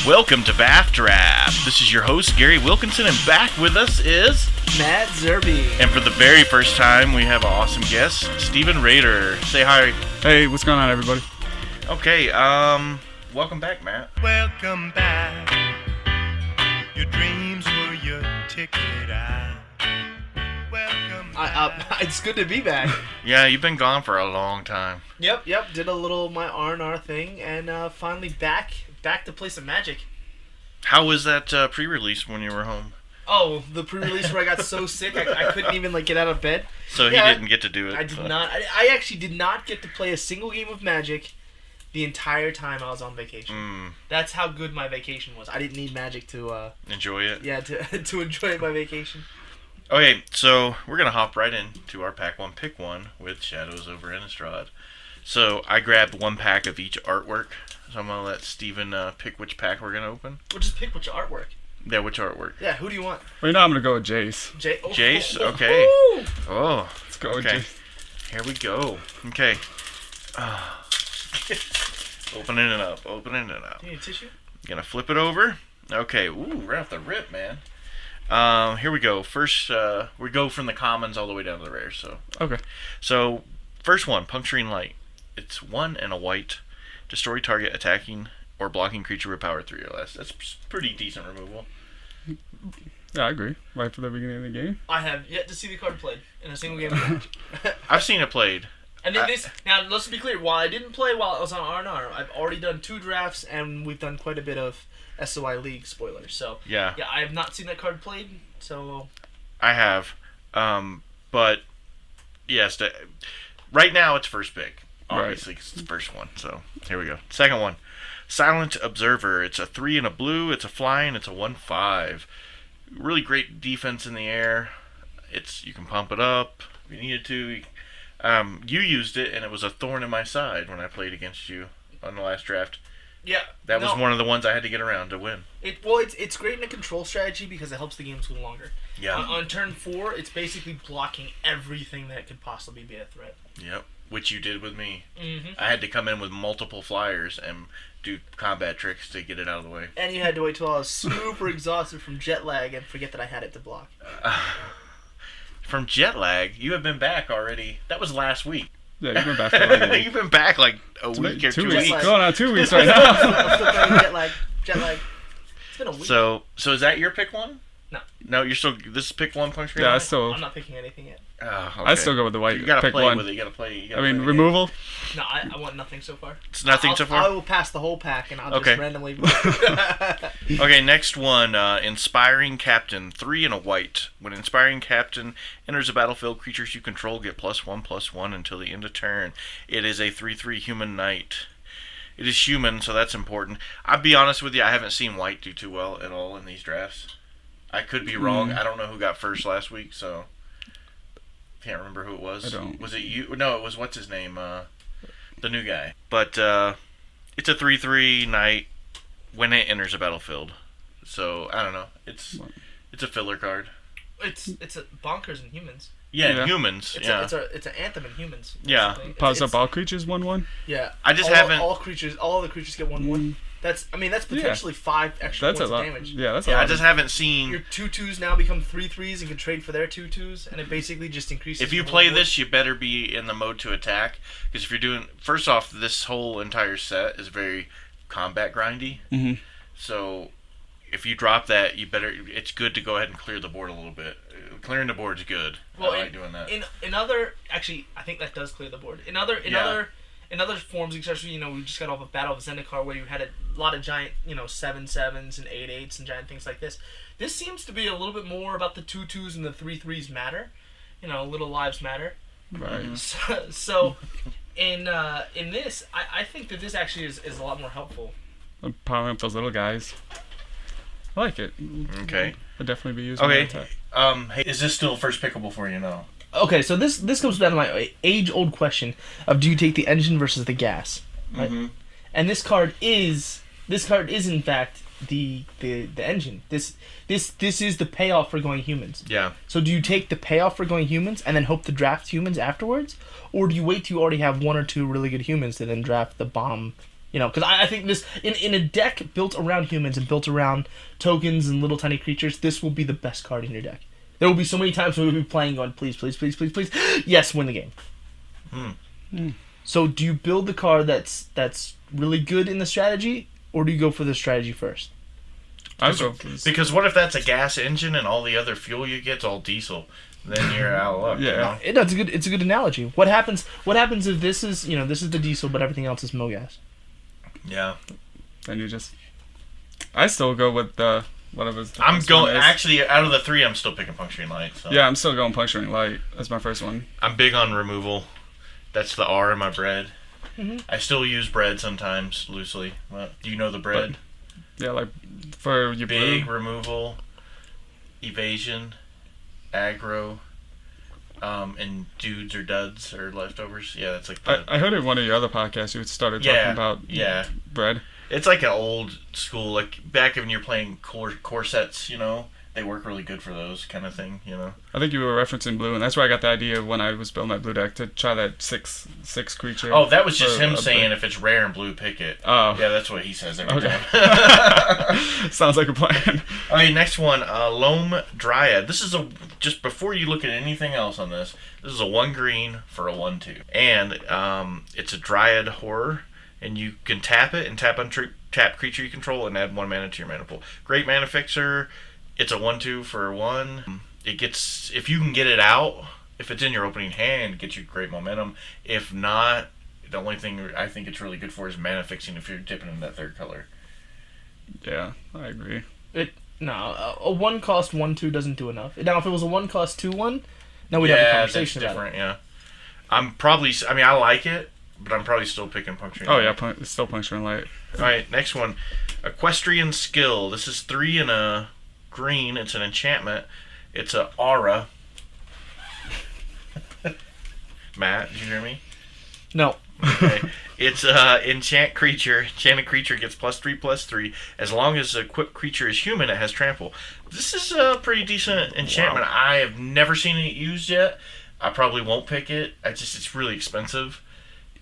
Welcome to BAF Draft. This is your host, Gary Wilkinson, and back with us is... Matt Zerby. And for the very first time, we have an awesome guest, Stephen Rader. Say hi. Hey, what's going on, everybody? Okay, welcome back, Matt. Welcome back. Your dreams were your ticket out. Welcome back. It's good to be back. Yeah, you've been gone for a long time. Yep. Did a little my R&R thing, and finally back to play some Magic. How was that pre-release when you were home? Oh, the pre-release where I got so sick I couldn't even get out of bed. So he didn't get to do it. I did not. I actually did not get to play a single game of Magic the entire time I was on vacation. That's how good my vacation was. I didn't need Magic to enjoy it. Yeah, to enjoy my vacation. Okay, so we're gonna hop right into our pack one, pick one with Shadows over Innistrad. So I grabbed one pack of each artwork. So I'm gonna let Steven pick which pack we're gonna open. We'll just pick which artwork. Yeah, which artwork? Yeah, who do you want? Well, I'm going to go with Jace. Jace? Okay. Oh. Let's go with Jace. Here we go. Okay. Opening it up. Do you need a tissue? Gonna flip it over. Okay. Ooh, right off the rip, man. Here we go. First, we go from the commons all the way down to the rares. So. Okay. So, first one, Puncturing Light. It's 1 and a white. Destroy target attacking or blocking creature with power 3 or less. That's pretty decent removal. Yeah, I agree. Right from the beginning of the game. I have yet to see the card played in a single game of Magic. I've seen it played. And then now let's be clear, while I didn't play while I was on R&R, I've already done 2 drafts and we've done quite a bit of SOI League spoilers. So yeah, I have not seen that card played. So I have, but yes, right now it's first pick. Obviously, because it's the first one. So here we go. Second one, Silent Observer. It's a 3 and a blue. It's a flying. It's a 1/5. Really great defense in the air. You can pump it up if you needed to. You used it, and it was a thorn in my side when I played against you on the last draft. Yeah, that was one of the ones I had to get around to win. It's great in a control strategy because it helps the game go longer. Yeah. On turn 4, it's basically blocking everything that could possibly be a threat. Yep, which you did with me. Mm-hmm. I had to come in with multiple flyers and do combat tricks to get it out of the way. And you had to wait till I was super exhausted from jet lag and forget that I had it to block. From jet lag? You have been back already. That was last week. Yeah, you've been back for like a week. You've been back like a week or 2 weeks. Going on 2 weeks right now. I'm still playing jet lag. It's been a week. So is that your pick one? No. No, you're still... This is pick one, Puncturing Yeah, Light? I'm not picking anything yet. Okay. I still go with the white. You gotta pick play one. with it. You gotta play removal? No, I want nothing so far. It's nothing so far? I will pass the whole pack and I'll just randomly... Okay, next one. Inspiring Captain. 3 and a white. When Inspiring Captain enters a battlefield, creatures you control get +1/+1 until the end of turn. It is a 3/3 human knight. It is human, so that's important. I'll be honest with you, I haven't seen white do too well at all in these drafts. I could be wrong. I don't know who got first last week, so... Can't remember who it was. I don't. Was it you? No, it was what's his name? The new guy. But it's a 3/3 knight when it enters a battlefield. So I don't know. It's a filler card. It's a bonkers in humans. Yeah. Humans. It's an anthem in humans. Basically. Yeah. Pause up all creatures 1/1. Yeah. I just haven't. All the creatures get 1/1. That's potentially 5 extra points of damage. Yeah, that's a lot. I just haven't seen... Your 2/2s now become 3/3s and can trade for their 2/2s, and it basically just increases... If you play this, you better be in the mode to attack, because if you're doing... First off, this whole entire set is very combat grindy. Mm-hmm. So, if you drop that, you better... It's good to go ahead and clear the board a little bit. Clearing the board's good. Well, I like doing that. In other... Actually, I think that does clear the board. In other forms, especially, we just got off of Battle of Zendikar where you had a lot of giant, 7/7s and 8/8s and giant things like this. This seems to be a little bit more about the 2/2s and the 3/3s matter. Little lives matter. Right. So in this, I think that this actually is a lot more helpful. I'm piling up those little guys. I like it. Okay. I'll definitely be using Okay. that. Hey, is this still first pickable for you now? Okay, so this comes down to my age-old question of do you take the engine versus the gas, right? Mm-hmm. And this card is in fact the engine. This is the payoff for going humans. Yeah. So do you take the payoff for going humans and then hope to draft humans afterwards, or do you wait till you already have 1 or 2 really good humans to then draft the bomb, You know, because I think this in a deck built around humans and built around tokens and little tiny creatures, this will be the best card in your deck. There will be so many times when we'll be playing going, please, please, please, please, please, yes, win the game. So do you build the card that's really good in the strategy, or do you go for the strategy first? Because what if that's a gas engine and all the other fuel you get's all diesel? Then you're out of luck. Yeah, you know? It's a good analogy. What happens if this is the diesel, but everything else is MoGas? Yeah. And I still go with whatever's. I'm going actually out of the three. I'm still picking Puncturing Light. So. Yeah, I'm still going Puncturing Light. That's my first one. I'm big on removal. That's the R in my bread. Mm-hmm. I still use bread sometimes loosely. Well, do you know the bread? Yeah, like for your big blue. Removal, evasion, aggro, and dudes or duds or leftovers. Yeah, that's like. I heard in one of your other podcasts you started talking about bread. It's like an old school, like back when you're playing core sets, you know, they work really good for those kind of thing, you know. I think you were referencing blue, and that's where I got the idea when I was building my blue deck to try that six creature. Oh, that was just him saying if it's rare and blue, pick it. Oh. Yeah, that's what he says every time. Sounds like a plan. All right, next one, Loam Dryad. This is just before you look at anything else on this is a 1 green for a 1/2. And it's a Dryad Horror. And you can tap it and tap creature you control and add 1 mana to your mana pool. Great mana fixer. It's a 1/2 for 1. It gets, if you can get it out, if it's in your opening hand, it gets you great momentum. If not, the only thing I think it's really good for is mana fixing if you're dipping in that third color. Yeah, I agree. A 1 cost 1/2 doesn't do enough. Now, if it was a 1 cost 2/1, now we'd have a conversation that's about different, yeah. I like it. But I'm probably still picking Puncturing Light. Oh, yeah, it's still Puncturing Light. Alright, next one. Equestrian Skill. This is 3 and a green. It's an enchantment. It's a aura. Matt, did you hear me? No. Okay. It's enchanted creature. Enchanted creature gets +3/+3. As long as the equipped creature is human, it has trample. This is a pretty decent enchantment. Wow. I have never seen it used yet. I probably won't pick it. It's really expensive.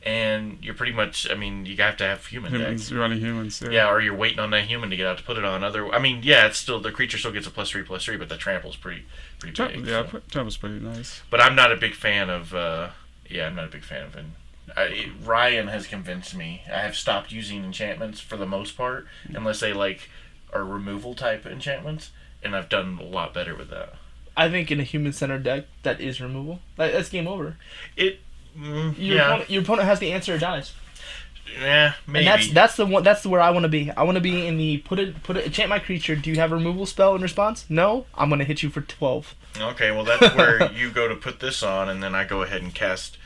And you're pretty much, you have to have humans. You're running humans, yeah. Or you're waiting on that human to get out to put it on. It's still, the creature still gets a +3/+3, but the trample's pretty big. Yeah, trample's pretty nice. But I'm not a big fan of, Ryan has convinced me. I have stopped using enchantments for the most part, unless they, are removal type enchantments, and I've done a lot better with that. I think in a human-centered deck, that is removal. That's game over. Your opponent has the answer or dies. Yeah, maybe. And that's where I want to be. I want to be in the enchant my creature. Do you have a removal spell in response? No. I'm gonna hit you for 12. Okay, well that's where you go to put this on, and then I go ahead and cast.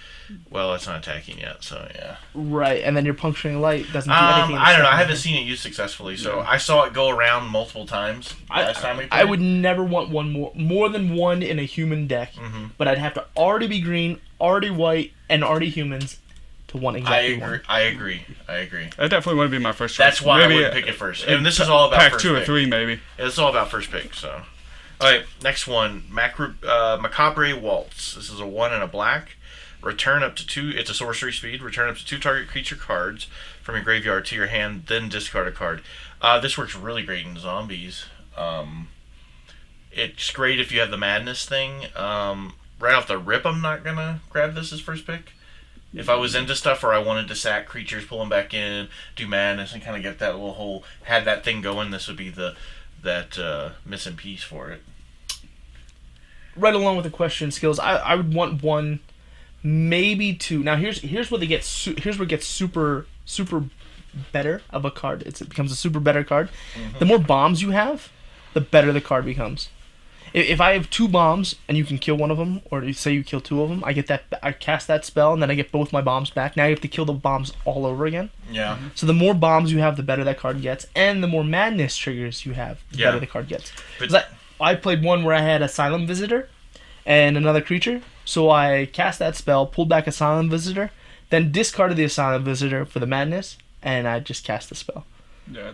Well, it's not attacking yet, so yeah. Right, and then your Puncturing Light doesn't do anything. I don't know. I haven't seen it used successfully, so I saw it go around multiple times last time we played. I would never want more than one in a human deck, but I'd have to already be green, already white, and already humans to want exactly one. I agree. That definitely wouldn't be my first choice. That's why I would pick it first. And this is all about pack first 2 pick. or 3, maybe. Yeah, it's all about first pick, so. Alright, next one. Macabre Waltz. This is a 1 and a black. Return up to 2. It's a sorcery speed. Return up to 2 target creature cards from your graveyard to your hand, then discard a card. This works really great in zombies. It's great if you have the madness thing. Right off the rip, I'm not gonna grab this as first pick. If I was into stuff where I wanted to sack creatures, pull them back in, do madness, and kind of get that little whole, had that thing going, this would be that missing piece for it. Right along with the question skills, I would want 1, maybe 2. Now here's where it gets super better of a card. It becomes a super better card. The more bombs you have, the better the card becomes. If I have 2 bombs and you can kill one of them, or you say you kill 2 of them, I cast that spell and then I get both my bombs back. Now you have to kill the bombs all over again. Yeah. So the more bombs you have, the better that card gets, and the more madness triggers you have, the better the card gets. I played one where I had Asylum Visitor and another creature, so I cast that spell, pulled back Asylum Visitor, then discarded the Asylum Visitor for the madness, and I just cast the spell. Yeah,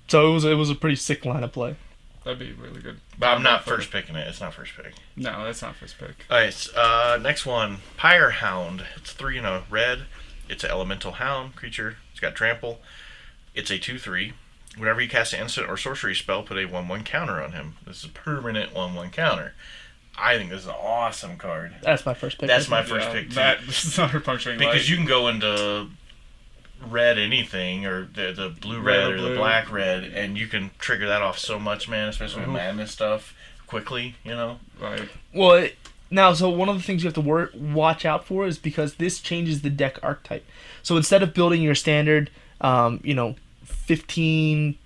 so it was a pretty sick line of play. That'd be really good. But I'm not first picking it. It's not first pick. No, that's not first pick. Alright, next one. Pyre Hound. It's 3 and a red. It's an elemental hound creature. It's got trample. It's a 2/3. Whenever you cast an instant or sorcery spell, put a 1/1 counter on him. This is a permanent 1/1 counter. I think this is an awesome card. That's my first pick. That's my first pick, too. That's not puncturing because light. you can go into red anything, or the blue-red or the black-red, and you can trigger that off so much, man, especially with madness stuff, quickly, you know? Right. Well, now, so one of the things you have to watch out for is because this changes the deck archetype. So instead of building your standard, 15,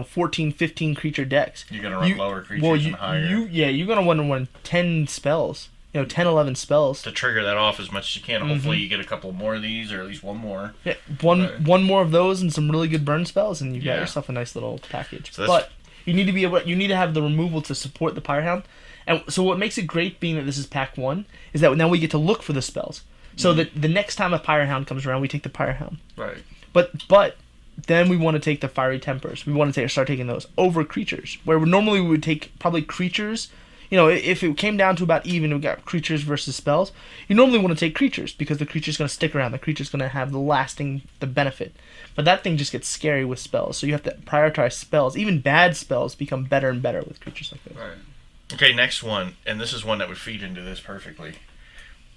14, 15 creature decks. You're going to run lower creatures and higher. You're going to want to run 10 spells. 10, 11 spells. To trigger that off as much as you can. Hopefully you get a couple more of these, or at least one more. Yeah, one more of those and some really good burn spells, and you've got yourself a nice little package. So but you need to have the removal to support the Pyrehound. And so what makes it great, being that this is pack 1, is that now we get to look for the spells. So that the next time a Pyrehound comes around, we take the Pyrehound. Right. But then we want to take the Fiery Tempers. We want to start taking those over creatures, where normally we would take probably creatures. If it came down to about even, we got creatures versus spells, you normally want to take creatures because the creature's going to stick around. The creature's going to have the benefit. But that thing just gets scary with spells, so you have to prioritize spells. Even bad spells become better and better with creatures like this. Right. Okay, next one, and this is one that would feed into this perfectly,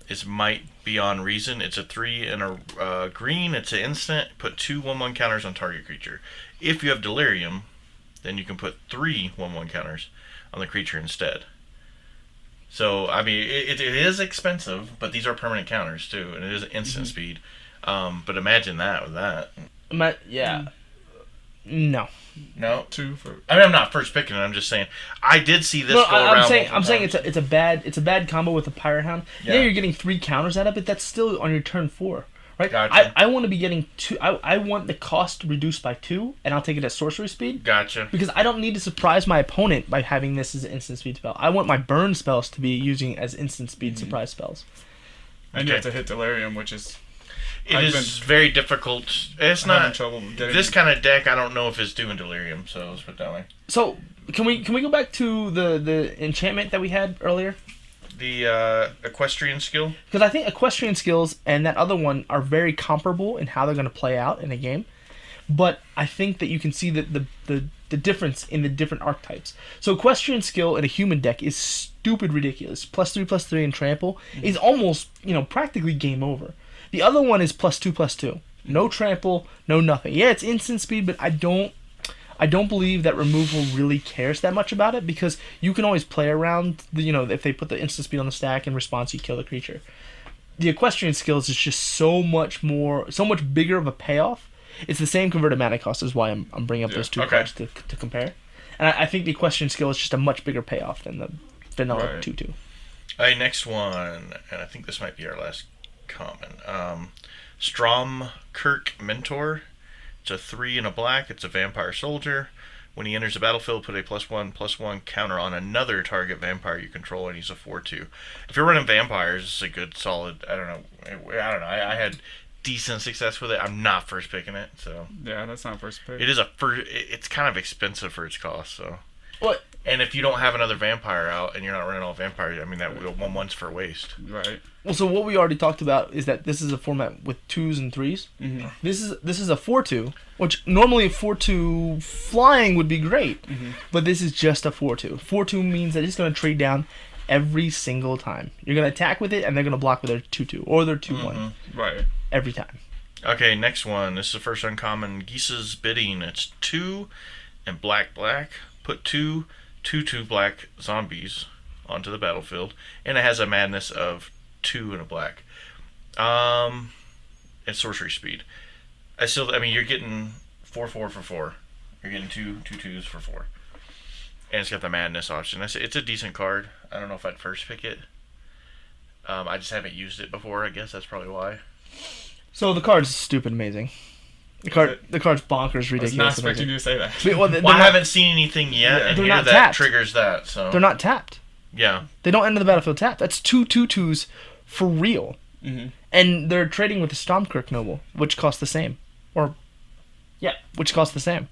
is Might Beyond Reason. It's a 3 and a green. It's an instant. Put 2 1/1 counters on target creature. If you have Delirium, then you can put 3 1/1 counters on the creature instead. So, I mean, it is expensive, but these are permanent counters, too, and it is instant speed. But imagine that with that. No. No? 2 for... I mean, I'm not first picking it, I'm just saying. I did see this go around. I'm saying it's a bad combo with the Pyrehound. Yeah, you're getting 3 counters out of it, that's still on your turn 4. Right? Gotcha. I want to be getting 2. I want the cost reduced by 2, and I'll take it at sorcery speed. Gotcha. Because I don't need to surprise my opponent by having this as an instant speed spell. I want my burn spells to be using as instant speed surprise spells. And you have to hit Delirium, which is... It is very difficult. It's not... trouble getting... This kind of deck, I don't know if it's doing Delirium, so let's put it that way. So, can we go back to the enchantment that we had earlier? The Equestrian skill? Because I think Equestrian skills and that other one are very comparable in how they're going to play out in a game. But I think that you can see the difference in the different archetypes. So Equestrian skill in a human deck is stupid ridiculous. +3/+3 and trample is almost, practically game over. The other one is +2/+2. No trample, no nothing. Yeah, it's instant speed, but I don't believe that removal really cares that much about it, because you can always play around, if they put the instant speed on the stack, in response you kill the creature. The Equestrian skills is just so much bigger of a payoff. It's the same converted mana cost, is why I'm bringing up those two cards to compare. And I think the Equestrian skill is just a much bigger payoff than the vanilla 2/2. All right, next one, and I think this might be our last common. Stromkirk Mentor. It's a 3 and a black. It's a vampire soldier. When he enters the battlefield, put a +1/+1 counter on another target vampire you control, and he's a 4/2. If you're running vampires, it's a good solid. I don't know. I had decent success with it. I'm not first picking it, so yeah, that's not first pick. it is it's kind of expensive for its cost. So what? And if you don't have another vampire out and you're not running all vampires, I mean that 1/1's for waste. Right. Well, so what we already talked about is that this is a format with 2s and 3s. Mm-hmm. This is a 4/2, which normally a 4/2 flying would be great, but this is just a 4/2. 4/2 means that it's going to trade down every single time. You're going to attack with it, and they're going to block with their 2/2 or their 2/1. Right. Every time. Okay, next one. This is the first uncommon, Geese's Bidding. It's 2 and black. Put 2 2/2 black zombies onto the battlefield, and it has a madness of 2 and a black. And sorcery speed. You're getting 4/4 for 4. You're getting 2 2/2s for 4. And it's got the madness option. It's a decent card. I don't know if I'd first pick it. I just haven't used it before. I guess that's probably why. So the card's stupid amazing. The card's bonkers ridiculous. I was not expecting you to say that. Well, I haven't seen anything yet, and they're here not that tapped. triggers that. So they're not tapped. Yeah. They don't enter the battlefield tapped. That's 2 2/2s for real. Mm-hmm. And they're trading with the Stromkirk Noble, which costs the same. Which costs the same.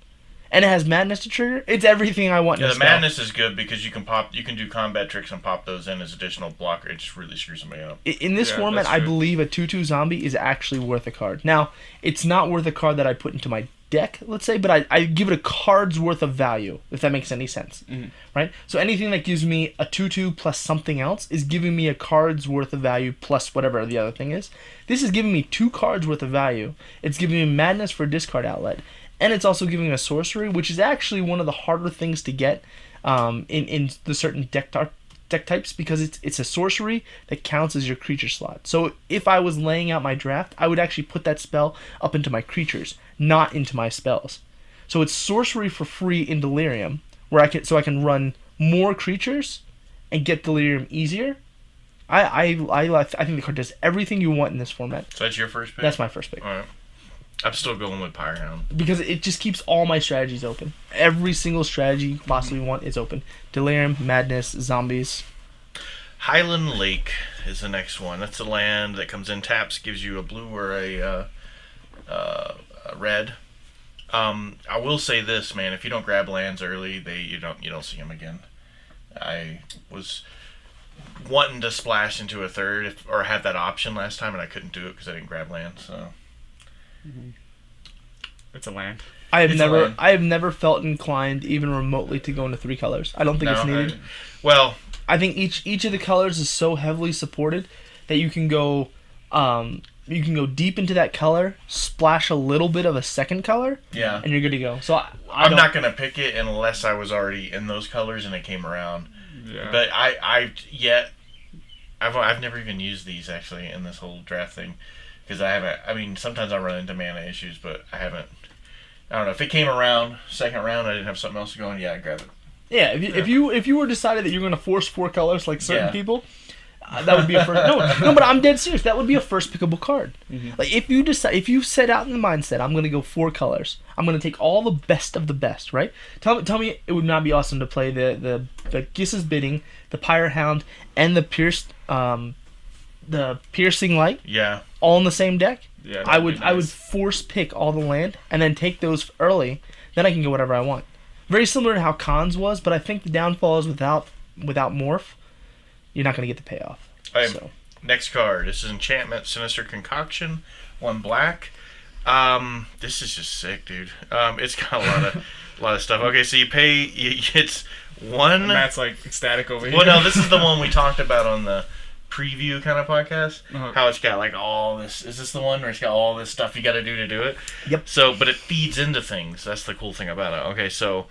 and it has Madness to trigger, it's everything I want in a the spell. Madness is good because you can do combat tricks and pop those in as additional blocker. It just really screws somebody up. In this format, I believe a 2/2 zombie is actually worth a card. Now, it's not worth a card that I put into my deck, let's say, but I give it a card's worth of value, if that makes any sense. Right? So anything that gives me a 2/2 plus something else is giving me a card's worth of value plus whatever the other thing is. This is giving me 2 cards worth of value. It's giving me Madness for discard outlet. And it's also giving me a sorcery, which is actually one of the harder things to get in the certain deck types, because it's a sorcery that counts as your creature slot. So if I was laying out my draft, I would actually put that spell up into my creatures, not into my spells. So it's sorcery for free in Delirium, where I can run more creatures and get Delirium easier. I think the card does everything you want in this format. So that's your first pick? That's my first pick. All right. I'm still going with Pyrehound. Because it just keeps all my strategies open. Every single strategy you possibly want is open. Delirium, Madness, Zombies. Highland Lake is the next one. That's a land that comes in taps, gives you a blue or a red. I will say this, man. If you don't grab lands early, you don't see them again. I was wanting to splash into a third or have that option last time, and I couldn't do it because I didn't grab lands. So. It's a land. I have never felt inclined even remotely to go into 3 colors. I don't think it's needed. I think each of the colors is so heavily supported that you can go deep into that color, splash a little bit of a second color, and you're good to go. So I'm not gonna pick it unless I was already in those colors and it came around. Yeah. But I've never even used these actually in this whole draft thing. Because I haven't, I mean, sometimes I run into mana issues, but I haven't. I don't know. If it came around, second round, I didn't have something else going, I'd grab it. Yeah, if you were decided that you're going to force 4 colors like certain people, that would be a first. No, but I'm dead serious. That would be a first pickable card. Like if you set out in the mindset, I'm going to go 4 colors. I'm going to take all the best of the best, right? Tell me, it would not be awesome to play the Giss's Bidding, the Pyrehound, and the Piercing Light. Yeah. All in the same deck. Yeah. I would force pick all the land and then take those early. Then I can go whatever I want. Very similar to how Cons was, but I think the downfall is without Morph, you're not going to get the payoff. Next card. This is Enchantment Sinister Concoction. 1 black. This is just sick, dude. It's got a lot of stuff. Okay, so it's 1. Matt's like ecstatic over here. Well, no, this is the one we talked about on the preview kind of podcast. How it's got like all this. Is this the one where it's got all this stuff you got to do it? Yep. So, but it feeds into things. That's the cool thing about it. Okay, so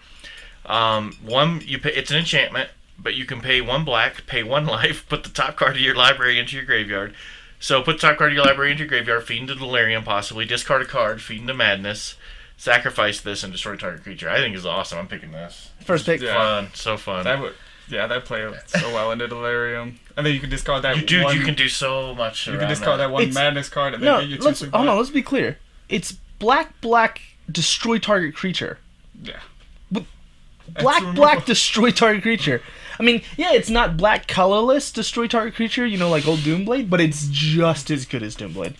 you pay. It's an enchantment, but you can pay 1 black, pay 1 life, put the top card of your library into your graveyard. So put the top card of your library into your graveyard, feed into Delirium possibly, discard a card, feed into Madness, sacrifice this, and destroy target creature. I think is awesome. I'm picking this. First pick. Fun, so fun. That play so well into Delirium. And then you can discard that you can do so much. You can discard that 1 Madness card and then get your 2 hold on, let's be clear. It's black, destroy target creature. Yeah. Black, destroy target creature. I mean, yeah, it's not black, colorless, destroy target creature, like old Doomblade, but it's just as good as Doomblade.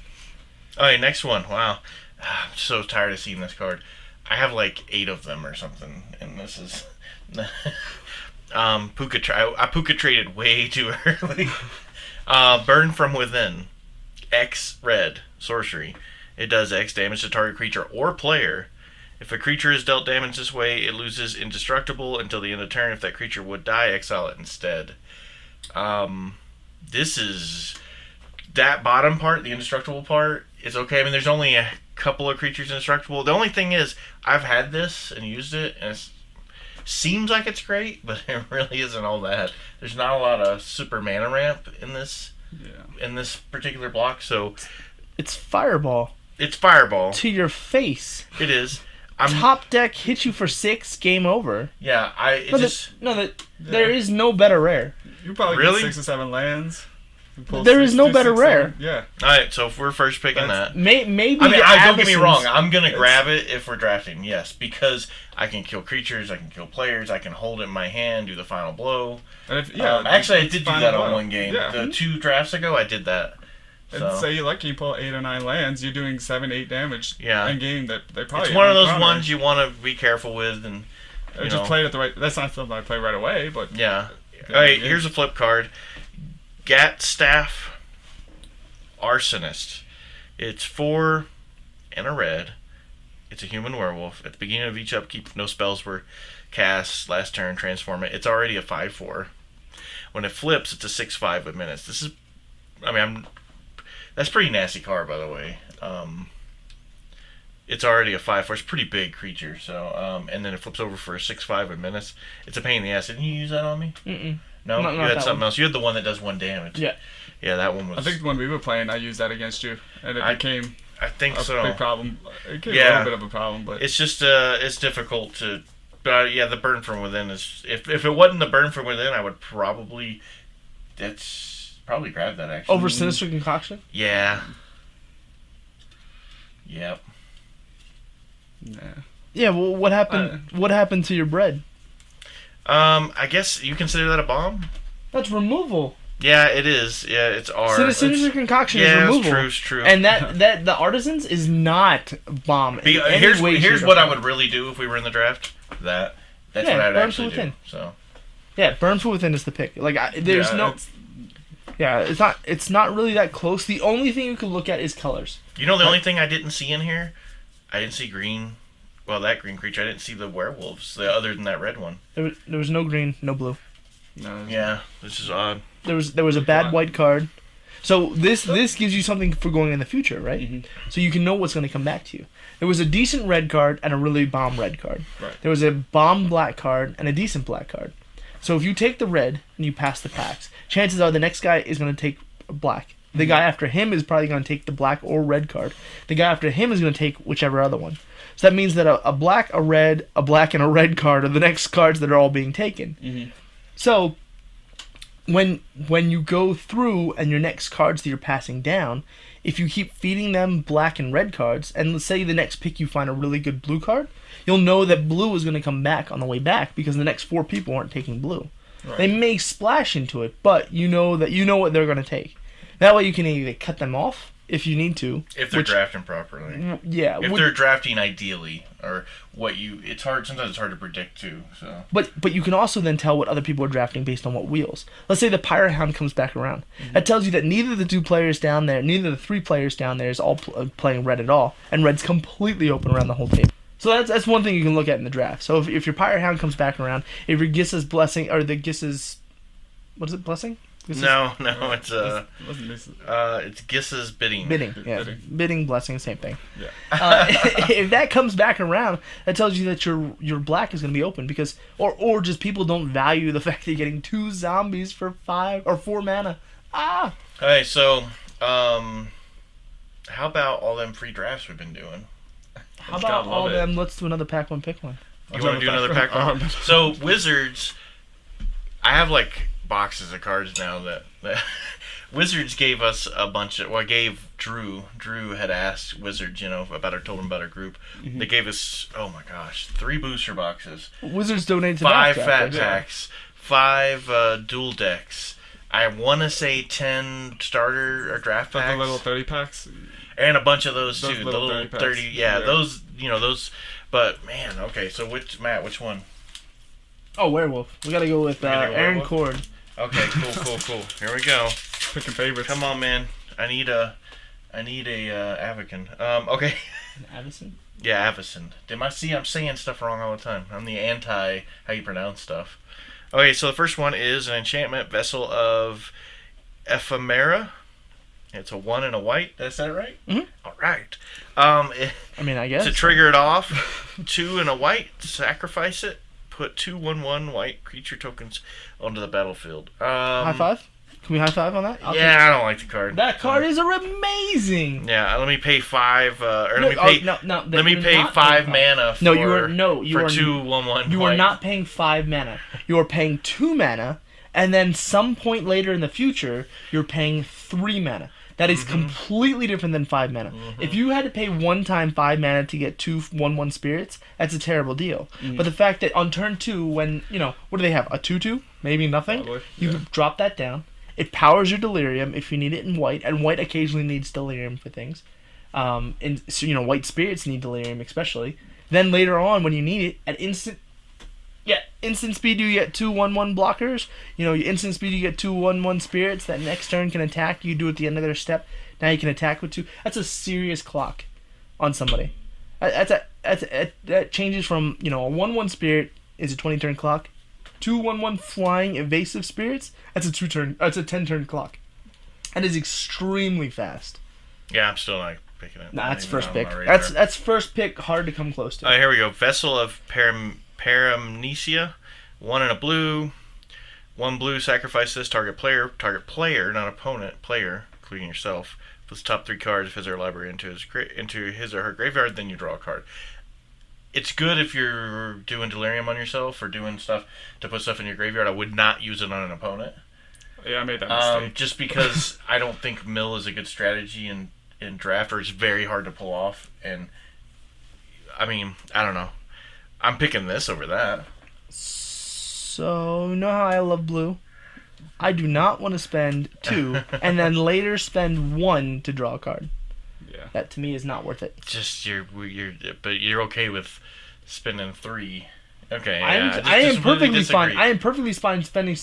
Alright, next one. Wow. I'm so tired of seeing this card. I have like 8 of them or something, and this is... I Puka traded way too early. Burn from Within. X red. Sorcery. It does X damage to target creature or player. If a creature is dealt damage this way, it loses indestructible until the end of turn. If that creature would die, exile it instead. This is... That bottom part, the indestructible part, is okay. I mean, there's only a couple of creatures indestructible. The only thing is, I've had this and used it, and it seems like it's great, but it really isn't all that. There's not a lot of super mana ramp in this particular block, so... It's Fireball. It's Fireball. To your face. It is. Top deck hits you for 6, game over. Yeah, there is no better rare. You probably get 6 or 7 lands. There is no better rare. Yeah. Alright, so if we're first picking that. Maybe. Don't get me wrong. I'm going to grab it if we're drafting, yes. Because I can kill creatures, I can kill players, I can hold it in my hand, do the final blow. And actually, I did do that on 1 game. Yeah. The 2 drafts ago, I did that. And say you're lucky you pull 8 or 9 lands, you're doing 7-8 damage in game that they probably. It's one of those ones you want to be careful with, and just play it at the right. That's not something I play right away, but yeah. All right, here's a flip card. Gat Staff Arsonist. It's 4 and a red. It's a human werewolf. At the beginning of each upkeep, no spells were cast. Last turn, transform it. It's already a 5/4. When it flips, it's a 6/5 with menace. This is, that's a pretty nasty card, by the way. It's already a 5/4. It's a pretty big creature. So, and then it flips over for a 6/5 with menace. It's a pain in the ass. Didn't you use that on me? Mm-mm. No, not you had something one. else. You had the one that does 1 damage. Yeah. Yeah, that one was. I think when we were playing, I used that against you, and it became. I think so. Big problem. It became a little bit of a problem, but it's just it's difficult to. But yeah, the burn from within is. If it wasn't the burn from within, I would probably. Probably grab that actually. Over Sinister Concoction? Yeah. Yep. Yeah. Yeah. Well, what happened? What happened to your bread? I guess you consider that a bomb. That's removal. Yeah, it is. Yeah, it's R. Sinister Concoction is removal. Yeah, it's true. And that the Artisans is not bomb. Here's what I would really do if we were in the draft. That's what I'd actually do. So. Yeah, Burn from Within is the pick. Like there's it's not really that close. The only thing you can look at is colors. You know the only thing I didn't see in here? I didn't see green. Well, that green creature. I didn't see the werewolves. Other than that red one. There was no green, no blue. No. Yeah, this is odd. There was a bad white card. So this gives you something for going in the future, right? Mm-hmm. So you can know what's going to come back to you. There was a decent red card and a really bomb red card. Right. There was a bomb black card and a decent black card. So if you take the red and you pass the packs, chances are the next guy is going to take black. The guy after him is probably going to take the black or red card. The guy after him is going to take whichever other one. So that means that a black, a red, a black, and a red card are the next cards that are all being taken. Mm-hmm. So when you go through and your next cards that you're passing down, if you keep feeding them black and red cards, and let's say the next pick you find a really good blue card, you'll know that blue is going to come back on the way back because the next 4 people aren't taking blue. Right. They may splash into it, but you know what they're going to take. That way you can either cut them off if you need to. If they're drafting properly. Yeah. If they're drafting ideally, or it's hard. Sometimes it's hard to predict too. So. But you can also then tell what other people are drafting based on what wheels. Let's say the Pirate Hound comes back around. Mm-hmm. That tells you that neither the 2 players down there, neither the 3 players down there is all playing red at all, and red's completely open around the whole table. So that's one thing you can look at in the draft. So if your Pirate Hound comes back around, if your Gissa's Blessing or the Gissa's, what is it, Blessing? No, it's Gissa's Bidding. Bidding, Blessing, same thing. Yeah. If that comes back around, that tells you that your black is going to be open because, or just people don't value the fact that you're getting 2 zombies for 5 or 4 mana. Okay, so how about all them free drafts we've been doing? How about all them? Let's do another pack one, pick one. You want to do another pack one? So Wizards, I have like boxes of cards now that Wizards gave us a bunch of. Well, I gave Drew. Drew had asked Wizards, told him about our group. Mm-hmm. They gave us 3 booster boxes. Wizards donated to 5 fat packs, 5 dual decks. I want to say 10 starter or draft packs. The little 30 packs. And a bunch of those too. The little 30 yeah, those, those. But man, okay. So which one? Oh, werewolf. We gotta go with Aaron Cord. Okay, cool. Here we go. Picking favorites. Come on, man. I need a Avacon. Okay. An Avacon? Yeah, Avacon. I'm saying stuff wrong all the time. I'm the anti how you pronounce stuff. Okay, so the first one is an enchantment, Vessel of Ephemera. It's a 1 and a white. Did I say it right? Mm-hmm. All right. I guess. To trigger it off, 2 and a white, sacrifice it, put 2 1/1 white creature tokens onto the battlefield. High five? Can we high five on that? I don't like the card. That card is amazing. Yeah, let me pay 5. Let me pay 5 mana. For, you are 2 1/1. You are not paying 5 mana. You are paying 2 mana, and then some point later in the future, you're paying 3 mana. That is completely different than 5 mana. Mm-hmm. If you had to pay 1 time 5 mana to get 2 1/1 spirits, that's a terrible deal. Mm-hmm. But the fact that on turn 2, when, what do they have? A 2/2? Maybe nothing? Probably, you drop that down. It powers your delirium if you need it in white, and white occasionally needs delirium for things. And so, white spirits need delirium especially. Then later on, when you need it, at instant speed you get 2 1/1 blockers. Instant speed you get 2 1/1 spirits that next turn can attack. You do at the end of their step. Now you can attack with 2. That's a serious clock on somebody. That changes from a 1/1 spirit is a 20-turn clock. 2 1/1 flying evasive spirits. That's a 10-turn clock. That is extremely fast. Yeah, I'm still not picking it. Nah, that's first pick. That's first pick. Hard to come close to. All right, here we go. Vessel of Paramnesia. 1 and a blue. 1 blue. Sacrifice this. Target player, not opponent. Player, including yourself. Puts top 3 cards of his or her library into his or her graveyard. Then you draw a card. It's good if you're doing delirium on yourself or doing stuff to put stuff in your graveyard. I would not use it on an opponent. Yeah, I made that mistake. Just because I don't think mill is a good strategy in draft, or it's very hard to pull off. And I mean, I don't know. I'm picking this over that. So, you know how I love blue? I do not want to spend 2 and then later spend 1 to draw a card. Yeah. That to me is not worth it. But you're okay with spending 3. Okay. I am perfectly fine. I am perfectly fine spending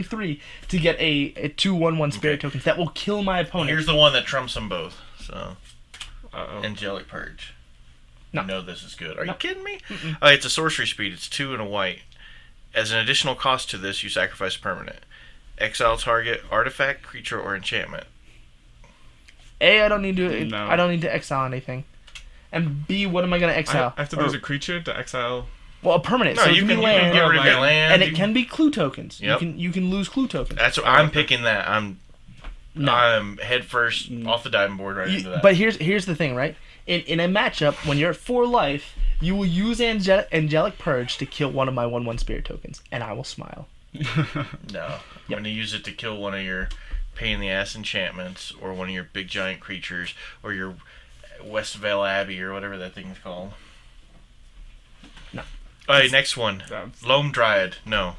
3 to get a 2 1/1 spirit tokens that will kill my opponent. Here's the one that trumps them both. So, Uh-oh. Angelic Purge. No. You know this is good. Are you kidding me? Mm-mm. It's a sorcery speed. It's 2 and a white. As an additional cost to this, you sacrifice permanent. Exile target artifact, creature, or enchantment. A, I don't need to. No. I don't need to exile anything. And B, what am I gonna exile? I have to lose a creature to exile. Well, a permanent. No, so you can land, get rid of your land. and it can be clue tokens. Yep. You can lose clue tokens. That's what I'm picking. That I'm No. head first off the diving board right into that. But here's the thing, right? In a matchup, when you're at 4 life, you will use Angelic Purge to kill one of my 1/1 spirit tokens, and I will smile. No, I'm going to use it to kill one of your pain in the ass enchantments, or one of your big giant creatures, or your Westvale Abbey, or whatever that thing is called. No. Alright, next one. Loam Dryad. No.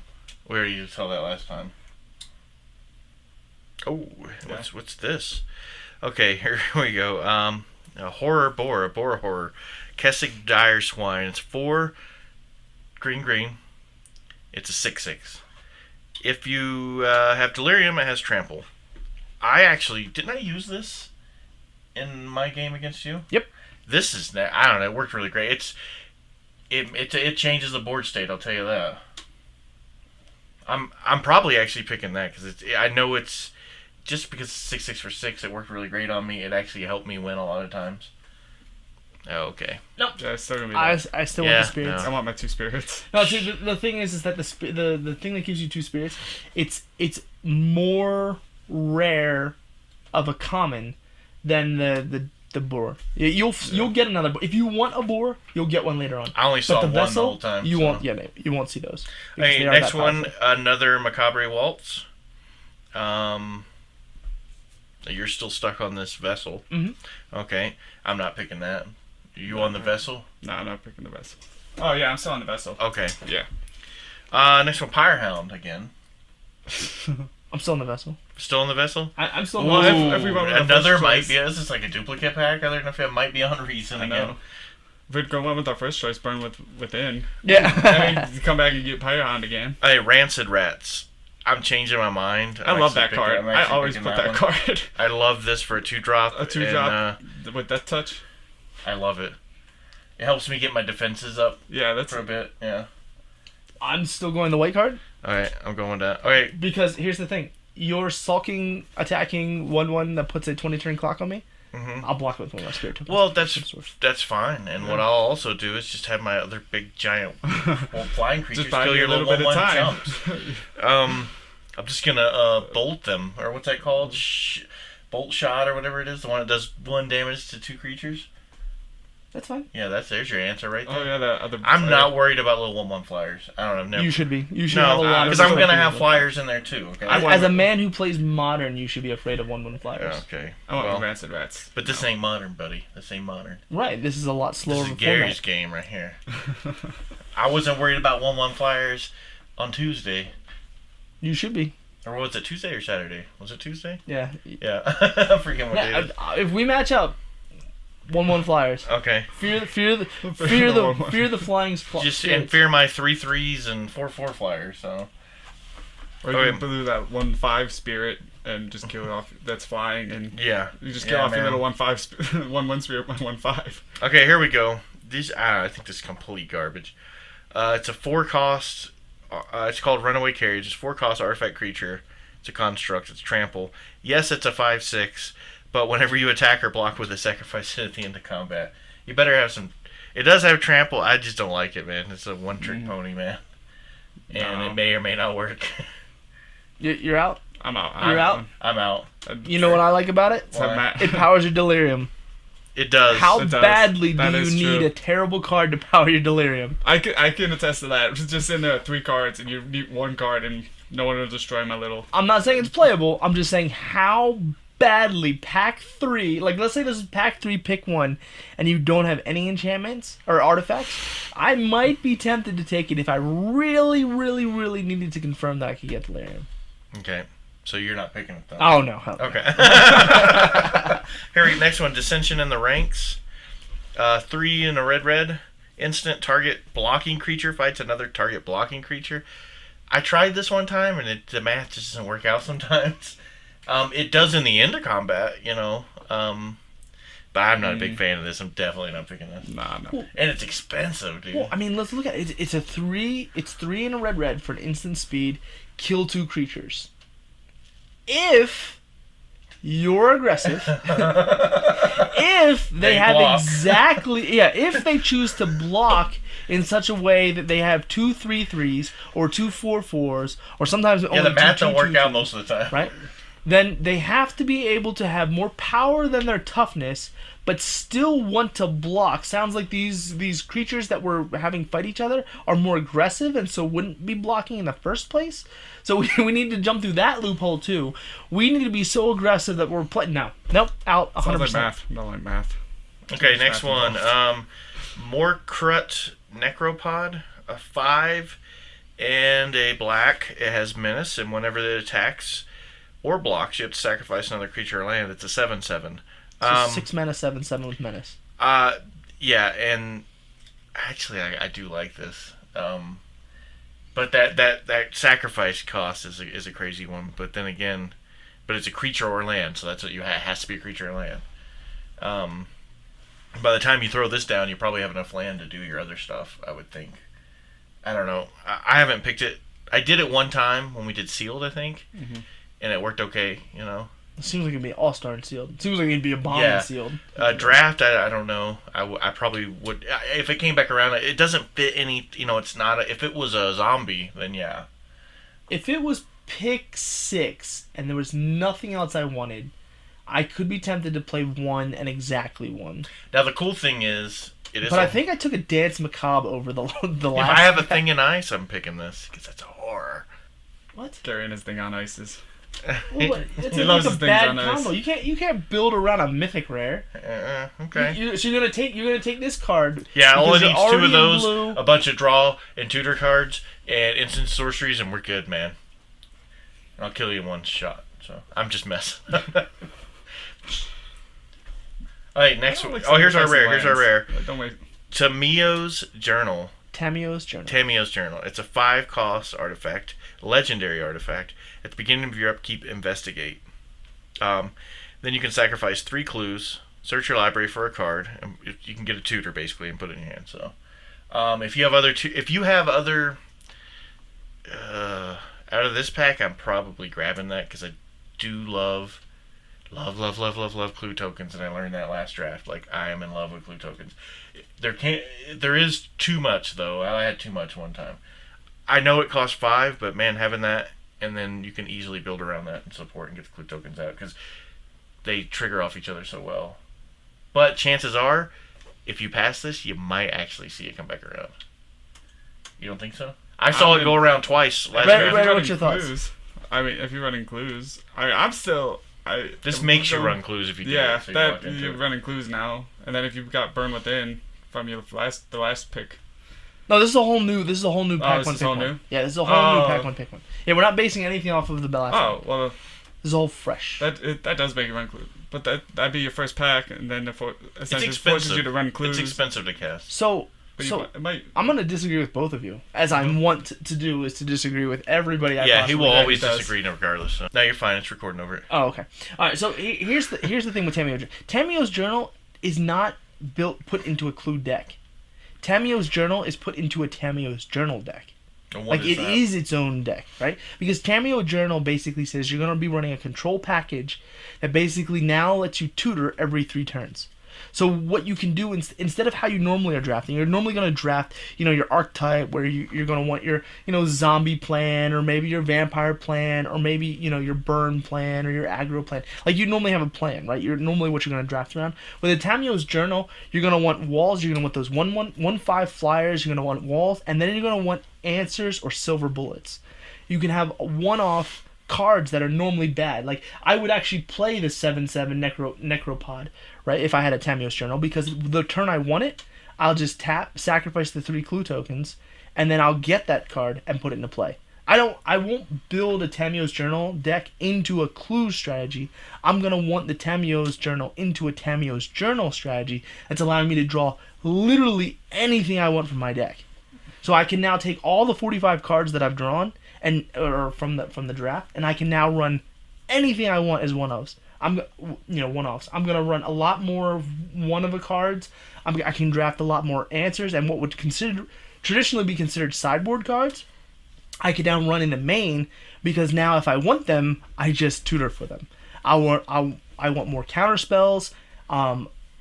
We already saw that last time. Oh, what's this? Okay, here we go. A horror boar, a boar horror. Kessig Dire Swine. It's 4 green. It's a 6/6. If you have delirium, it has trample. Didn't I use this in my game against you? Yep. This is, I don't know, it worked really great. It changes the board state, I'll tell you that. I'm probably actually picking that because I know it's just because it's 6/6 for 6. It worked really great on me. It actually helped me win a lot of times. Oh, okay. No, Yeah, it's still gonna be I still want the spirits. I want my 2 spirits. No, see, the thing is that the thing that gives you 2 spirits, it's more rare of a common than the boar. You'll get another boar. If you want a boar, you'll get one later on. I only saw but the one vessel, the whole time. You won't. Yeah, you won't see those. Hey, next one, another Macabre Waltz. You're still stuck on this vessel. Mm-hmm. Okay, I'm not picking that. You on the vessel? No, I'm not picking the vessel. Oh yeah, I'm still on the vessel. Okay. Yeah. Next one, Pyrehound again. I'm still in the vessel. Still in the vessel? I'm still. Well, everyone with another first might choice. be. This is like a duplicate pack. I don't know if it might be on Reason I again. know. If we'd go on with our first choice, burn within. Yeah. I mean, you come back and get Pyrehound again. Hey, Rancid Rats. I'm changing my mind. I love that card. I always put that card. I love this for a 2-drop. A 2-drop with Death Touch. I love it. It helps me get my defenses up. Yeah, that's for a bit. Yeah. I'm still going the white card. All right, I'm going down. Okay. Because here's the thing: you're sulking, attacking 1/1 that puts a 20-turn clock on me. Mm-hmm. I'll block it with one of my spirit tokens. Well, that's fine. And what I'll also do is just have my other big giant flying creatures just buy kill you your a little little bit of 1/1 time. jumps. I'm just gonna bolt them, or what's that called? Bolt shot, or whatever it is, the one that does 1 damage to 2 creatures. That's fine. Yeah, there's your answer right there. Oh yeah, the other. I'm not worried about little 1/1 flyers. I don't know. Never. You should be. You should have a lot. Because I'm gonna have flyers in there too. Okay. As a man who plays modern, you should be afraid of 1/1 flyers. Okay. I want Rancid Rats. But this ain't modern, buddy. This ain't modern. Right. This is a lot slower. This is Gary's game right here. I wasn't worried about 1/1 flyers on Tuesday. You should be. Or was it Tuesday or Saturday? Was it Tuesday? Yeah. Yeah. I forget what day it is. If we match up, 1-1 Flyers. Okay. Fear the flying. Just fear my 3-3s and 4-4 Flyers. So. Or you can do that 1-5 spirit and just kill it off. That's flying, and you just kill off your little 1-5 1-1 spirit by 1-5. Okay, here we go. These I think this is complete garbage. It's a 4-cost. It's called Runaway Carriage. It's 4-cost artifact creature. It's a construct. It's trample. Yes, it's a 5/6, but whenever you attack or block with a, sacrifice it at the end of combat. You better have some. It does have trample. I just don't like it, man. It's a one-trick pony, man, and it may or may not work. You're out? I'm out. You're out? I'm out. You know what I like about it? It powers your delirium. It does. How It does. badly That do you is need true. a terrible card to power your delirium? I can attest to that. Just in there 3 cards, and you need 1 card, and no one will destroy my little. I'm not saying it's playable. I'm just saying how badly pack 3. Like, let's say this is pack 3, pick 1, and you don't have any enchantments or artifacts. I might be tempted to take it if I really, really, really needed to confirm that I could get delirium. Okay. So you're not picking it, though. Oh, no. Hell no. Okay. Here, next one. Dissension in the ranks. 3 in a red. Instant target blocking creature fights another target blocking creature. I tried this one time, and the math just doesn't work out sometimes. It does in the end of combat, you know. But I'm not a big fan of this. I'm definitely not picking this. Nah. And it's expensive, dude. Well, I mean, let's look at it. It's a 3. It's 3 in a red for an instant speed. Kill 2 creatures. If you're aggressive, if they have block. if they choose to block in such a way that they have 2 3/3s or 2 4/4s, or sometimes only the math 2 don't work 2/2s, out most of the time. right? Then they have to be able to have more power than their toughness, but still want to block. Sounds like these creatures that we're having fight each other are more aggressive, and so wouldn't be blocking in the first place. So we need to jump through that loophole too. We need to be so aggressive that we're playing. Nope, out 100%. Sounds like math. I don't like math. Okay, next one. Morkrut Necropod, a 5 and a black. It has menace, and whenever it attacks or blocks, you have to sacrifice another creature or land. It's a 7/7. So 6 mana, 7/7 with menace. Yeah, and actually, I do like this. But that sacrifice cost is a crazy one. But then again, it's a creature or land, so that's what it has to be a creature or land. By the time you throw this down, you probably have enough land to do your other stuff, I would think. I don't know. I haven't picked it. I did it one time when we did Sealed, I think, and it worked okay, you know. It seems like it'd be all-star in Sealed. It seems like it'd be a bomb in Sealed. Draft, I don't know. I probably would. If it came back around, it doesn't fit any, you know, it's not if it was a zombie, then yeah. If it was pick 6 and there was nothing else I wanted, I could be tempted to play 1 and exactly 1. Now, the cool thing is, I think I took a Dance Macabre over the last. If I have a thing in ice, I'm picking this, because that's a horror. What? Carrying his thing on ice is... Well, it's He loves a his things bad on ice. combo. You can't build around a mythic rare. Okay. So you're gonna take this card. Yeah, all it because needs you're 2 of already in those, blue. a bunch of draw and tutor cards, and instant sorceries, and we're good, man. I'll kill you in one shot. So I'm just messing. Alright, next one. Oh, here's our rare. Don't wait. Tamio's Journal. Tamio's Journal. It's a 5-cost artifact, legendary artifact. At the beginning of your upkeep, investigate. Then you can sacrifice 3 clues, search your library for a card, and you can get a tutor basically and put it in your hand. So, if you have other, out of this pack, I'm probably grabbing that because I do love clue tokens, and I learned that last draft. Like, I am in love with clue tokens. There is too much though. I had too much one time. I know it costs 5, but man, having that, and then you can easily build around that and support and get the clue tokens out because they trigger off each other so well. But chances are, if you pass this, you might actually see it come back around. You don't think so? I saw it go around twice last draft. What's your thoughts? I mean, if you're running clues, I'm still. This makes you run clues if you do. Yeah, so you're running clues now, and then if you've got Burn Within from your the last pick. No, this is a whole new pack one pick one. New? Yeah, this is a whole new pack one pick one. Yeah, we're not basing anything off of the BAF. Oh, well. This is all fresh. That does make it run clues. But that'd be your first pack, and then essentially forces you to run clues. It's expensive to cast. So I'm going to disagree with both of you, as I want to do is to disagree with everybty. Yeah, he will always disagree regardless. So. No, you're fine. It's recording over it. Oh, okay. All right. So here's the thing with Tamiyo's Journal. Tamiyo's Journal is not put into a clue deck. Tamiyo's Journal is put into a Tamiyo's Journal deck. Like it is its own deck, right? Because Tamiyo Journal basically says you're going to be running a control package that basically now lets you tutor every 3 turns. So what you can do instead of how you normally are drafting, you're normally going to draft, your archetype where you're going to want your, zombie plan, or maybe your vampire plan, or maybe, your burn plan or your aggro plan. Like you normally have a plan, right? You're normally what you're going to draft around. With a Tamiyo's Journal, you're going to want walls, you're going to want those 1/5 flyers, you're going to want walls, and then you're going to want answers or silver bullets. You can have one-off cards that are normally bad. Like I would actually play the 7/7 Necropod, right, if I had a Tamiyo's Journal, because the turn I want it, I'll just tap, sacrifice the 3 clue tokens, and then I'll get that card and put it into play. I won't build a Tamiyo's Journal deck into a clue strategy. I'm gonna want the Tamiyo's Journal into a Tamiyo's Journal strategy that's allowing me to draw literally anything I want from my deck. So I can now take all the 45 cards that I've drawn or from the draft, and I can now run anything I want as one-offs. One-offs. I'm gonna run a lot more one-of-a cards. I can draft a lot more answers, and what would traditionally be considered sideboard cards, I could now run in the main, because now if I want them, I just tutor for them. I want more counter spells.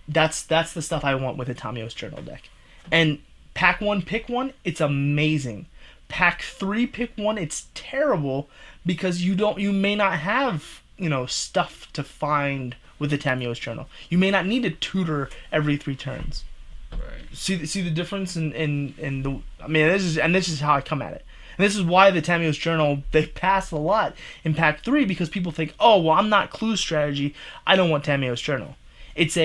That's the stuff I want with a Tamiyo's Journal deck. And Pack 1, pick 1, it's amazing. Pack 3, pick 1, it's terrible, because you may not have, stuff to find with the Tamiyo's Journal. You may not need to tutor every 3 turns. Right. See the difference in the. I mean, this is how I come at it. And this is why the Tamiyo's Journal, they pass a lot in Pack 3, because people think, oh, well, I'm not clue strategy, I don't want Tamiyo's Journal. It's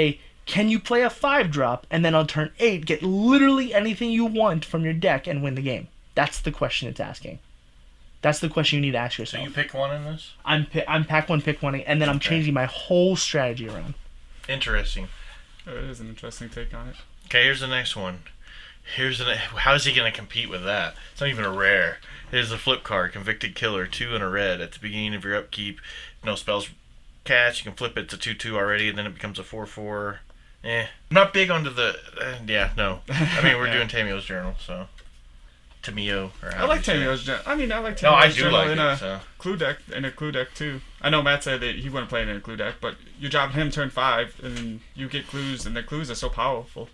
can you play a 5-drop and then on turn 8 get literally anything you want from your deck and win the game? That's the question it's asking. That's the question you need to ask yourself. So you pick one in this? I'm Pack 1, pick 1, and then I'm changing my whole strategy around. Interesting. It is an interesting take on it. Okay, here's the next one. How's he going to compete with that? It's not even a rare. Here's the flip card, Convicted Killer, 2 and a red. At the beginning of your upkeep, no spells cast, you can flip it to 2/2 already, and then it becomes a 4/4. I'm not big onto the... no. I mean, we're doing Tamiyo's Journal, so... Tamiyo. I like Tamiyo's Journal. I like Tamiyo's Journal in a clue deck too. I know Matt said that he wouldn't play it in a clue deck, but you're dropping him turn 5, and you get clues, and the clues are so powerful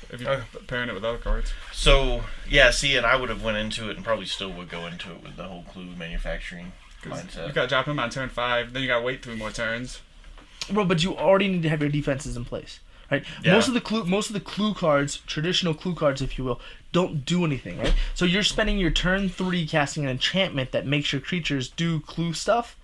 if you're pairing it with other cards. So, and I would have went into it, and probably still would go into it with the whole clue manufacturing mindset. You got to drop him on turn 5, then you got to wait 3 more turns. Well, but you already need to have your defenses in place, right? Yeah. Most of the clue cards, traditional clue cards, if you will, don't do anything, right? So you're spending your turn 3 casting an enchantment that makes your creatures do clue stuff,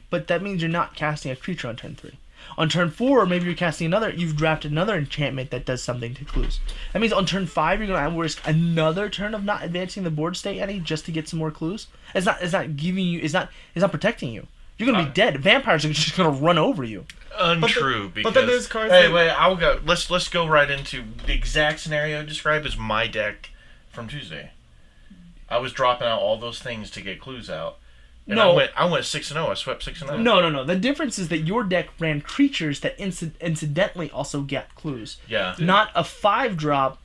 but that means you're not casting a creature on turn 3. On turn 4, maybe you're casting you've drafted another enchantment that does something to clues. That means on turn 5, you're going to risk another turn of not advancing the board state any just to get some more clues. It's not protecting you. You're going to be dead. Vampires are just going to run over you. Untrue, but then there's cards. Wait, I'll go. Let's go right into the exact scenario described as my deck from Tuesday. I was dropping out all those things to get clues out. And I went 6-0. I swept 6-0. No. The difference is that your deck ran creatures that incidentally also get clues. Yeah. Not a 5-drop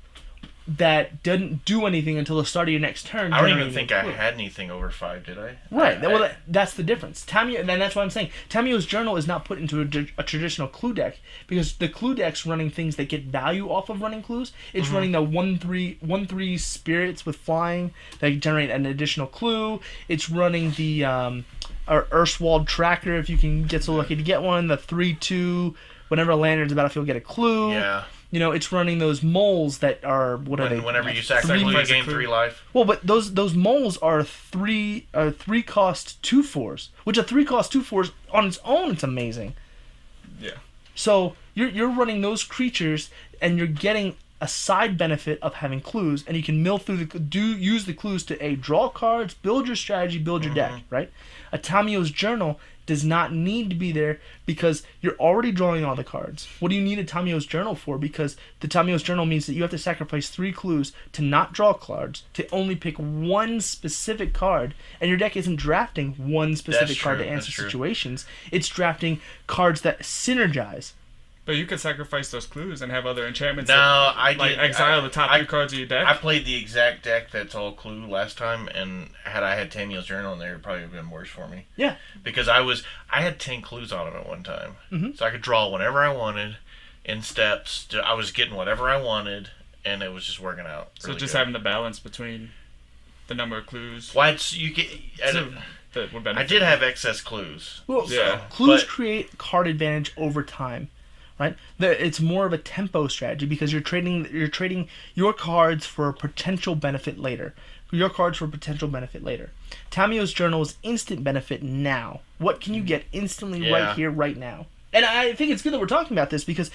that didn't do anything until the start of your next turn. I don't even think I had anything over 5, did I? Right. That's the difference. Then that's what I'm saying. Tamiyo's Journal is not put into a traditional clue deck, because the clue deck's running things that get value off of running clues. It's running the 1/3 spirits with flying that generate an additional clue. It's running the Erstwald Tracker, if you can get so lucky to get one. The 3/2, whenever a land enters the battlefield, get a clue. Yeah. It's running those moles that are whenever you sacrifice, you gain 3 life. Well, but those moles are 3 cost 2/4s, which a 3 cost 2/4s on its own, it's amazing. Yeah. So you're running those creatures, and you're getting a side benefit of having clues, and you can mill through use the clues to draw cards, build your strategy, build your deck, right? A Tamio's Journal does not need to be there because you're already drawing all the cards. What do you need a Tamio's Journal for? Because the Tamio's Journal means that you have to sacrifice 3 clues to not draw cards, to only pick one specific card, and your deck isn't drafting one specific card to answer situations. It's drafting cards that synergize. But you could sacrifice those clues and have other enchantments. Exile the top 3 cards of your deck. I played the exact deck that's all clue last time, and had I had Tamio's Journal in there, it would probably have been worse for me. Yeah. Because I had 10 clues on it at one time. So I could draw whenever I wanted in steps. I was getting whatever I wanted, and it was just working out. So really just good. having the balance between the number of clues. Why you get? I did have excess clues. Well, clues create card advantage over time. Right, it's more of a tempo strategy because you're trading your cards for a potential benefit later. Tamio's Journal is instant benefit now. What can you get instantly right here, right now? And I think it's good that we're talking about this because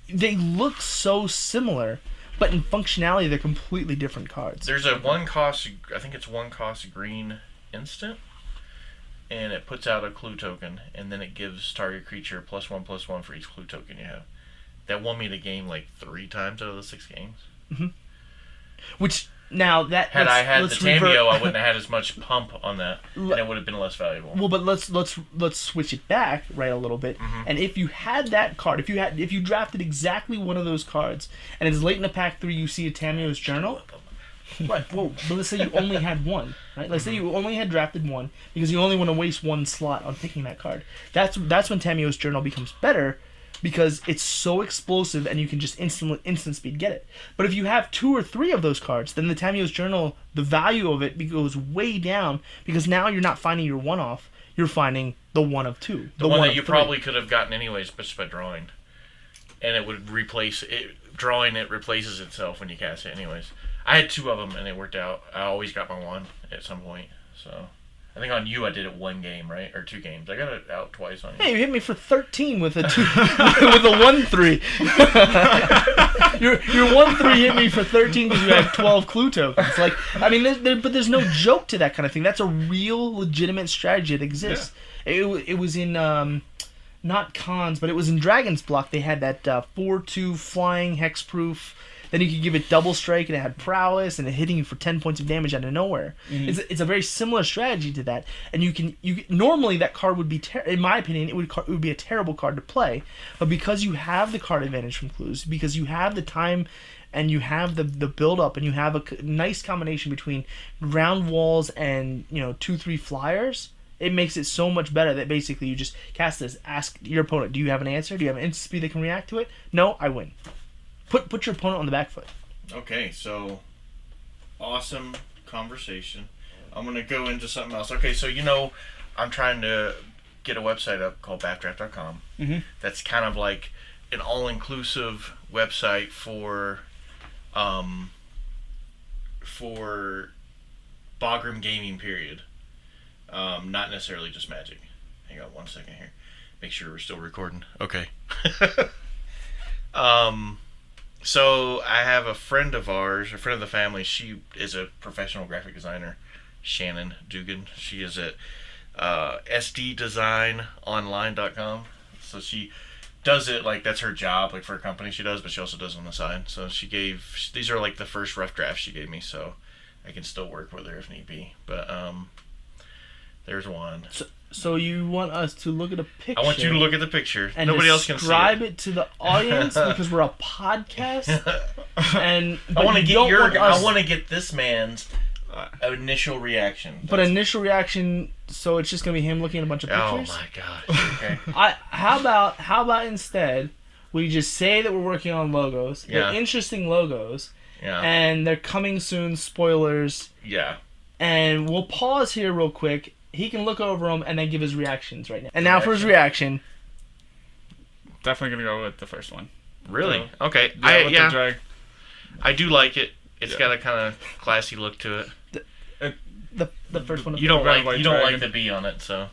they look so similar, but in functionality they're completely different cards. There's a 1 cost, I think it's 1 cost green instant. And it puts out a clue token, and then it gives target creature +1/+1 for each clue token you have. That won me the game like 3 times out of the 6 games. Which now that had I had the Tamio, I wouldn't have had as much pump on that, and it would have been less valuable. Well, but let's switch it back a little bit. And if you had that card, if you drafted exactly one of those cards, and it's late in the pack 3, you see a Tamio's Journal. Right. Well, but let's say you only had one. Right. Let's say you only had drafted one because you only want to waste 1 slot on picking that card. That's when Tamio's Journal becomes better because it's so explosive and you can just instant speed get it. But if you have 2 or 3 of those cards, then the Tamio's Journal, the value of it goes way down because now you're not finding your one-off. You're finding the 1 of 2. The one that you probably could have gotten anyways, just by drawing, and it would replace it. Drawing it replaces itself when you cast it anyways. I had 2 of them, and it worked out. I always got my 1 at some point. So, I think on you, I did it 1 game, right? Or 2 games. I got it out twice on you. Hey, you hit me for 13 with a 2, with a 1/3. Your 1/3 hit me for 13 because you had 12 clue tokens. Like, I mean, but there's no joke to that kind of thing. That's a real, legitimate strategy that exists. Yeah. It was in not Cons, but it was in Dragon's Block. They had that 4/2 flying hexproof. Then you could give it double strike, and it had prowess, and it hitting you for 10 points of damage out of nowhere. It's a very similar strategy to that. And normally that card would be, in my opinion, it would be a terrible card to play. But because you have the card advantage from clues, because you have the time, and you have the build up, and you have a nice combination between ground walls and 2/3 flyers. It makes it so much better that basically you just cast this, ask your opponent, do you have an answer? Do you have an instant speed that can react to it? No, I win. Put your opponent on the back foot. Okay, so awesome conversation. I'm going to go into something else. Okay, so I'm trying to get a website up called BAFDraft.com. That's kind of like an all-inclusive website for Bagram gaming, period. Not necessarily just Magic. Hang on 1 second here. Make sure we're still recording. Okay. So I have a friend of ours, a friend of the family. She is a professional graphic designer, Shannon Dugan. She is at sddesignonline.com. So she does it like that's her job, like for a company she does, but she also does it on the side. So these are like the first rough drafts she gave me, so I can still work with her if need be. But there's one. So you want us to look at a picture? I want you to look at the picture. And nobody else can see it. Describe it to the audience because we're a podcast. And I want to get this man's initial reaction. But initial reaction, so it's just gonna be him looking at a bunch of pictures. Oh my gosh! Okay. How about instead we just say that we're working on logos. They're interesting logos. Yeah. And they're coming soon. Spoilers. Yeah. And we'll pause here real quick. He can look over them and then give his reactions right now. And now for his reaction. Definitely gonna go with the first one. Really? Okay. The I do like it. It's got a kind of classy look to it. The first one. You don't like the bee on it, so.